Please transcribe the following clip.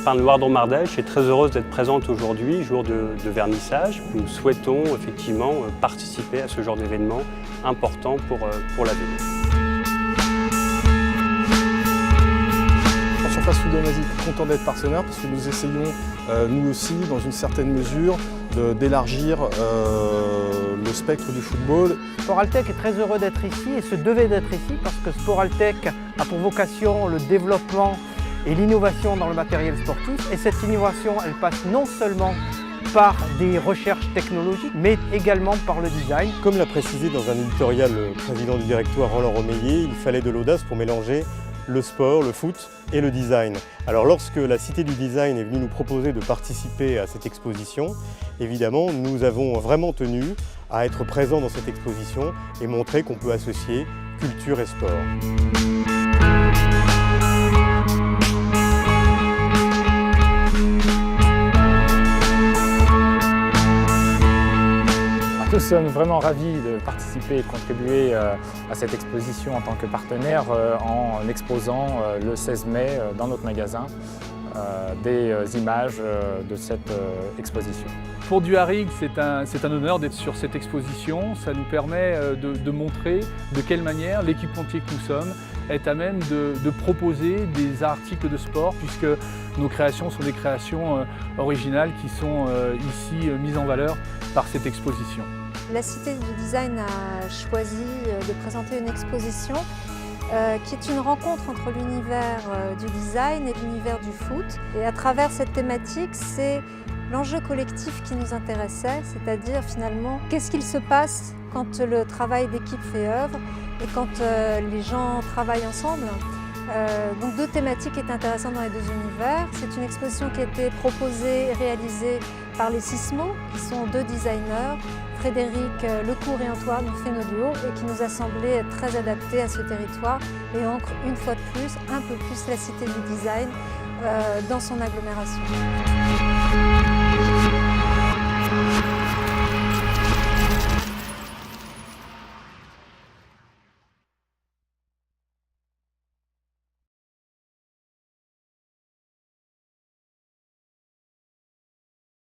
Épargne Loire-Dromardèche est très heureuse d'être présente aujourd'hui, jour de vernissage. Nous souhaitons effectivement participer à ce genre d'événement important pour la ville. Surface Football Magic est content d'être partenaire parce que nous essayons, nous aussi, dans une certaine mesure, d'élargir le spectre du football. Sporaltec est très heureux d'être ici et se devait d'être ici parce que Sporaltec a pour vocation le développement et l'innovation dans le matériel sportif. Et cette innovation, elle passe non seulement par des recherches technologiques, mais également par le design. Comme l'a précisé dans un éditorial le président du directoire Roland Romeillet, il fallait de l'audace pour mélanger le sport, le foot et le design. Alors lorsque la Cité du Design est venue nous proposer de participer à cette exposition, évidemment nous avons vraiment tenu à être présents dans cette exposition et montrer qu'on peut associer culture et sport. Nous sommes vraiment ravis de participer et de contribuer à cette exposition en tant que partenaire en exposant le 16 mai dans notre magasin des images de cette exposition. Pour Duharig, c'est un honneur d'être sur cette exposition. Ça nous permet de montrer de quelle manière l'équipementier que nous sommes est à même de proposer des articles de sport, puisque nos créations sont des créations originales qui sont ici mises en valeur par cette exposition. La Cité du Design a choisi de présenter une exposition qui est une rencontre entre l'univers du design et l'univers du foot. Et à travers cette thématique, c'est l'enjeu collectif qui nous intéressait, c'est-à-dire finalement qu'est-ce qu'il se passe quand le travail d'équipe fait œuvre et quand les gens travaillent ensemble. Donc deux thématiques étaient intéressantes dans les deux univers. C'est une exposition qui a été proposée et réalisée par les Sismo, qui sont deux designers, Frédéric Lecourt et Antoine Fénoduo, et qui nous a semblé être très adaptés à ce territoire et ancre une fois de plus, un peu plus la Cité du Design dans son agglomération.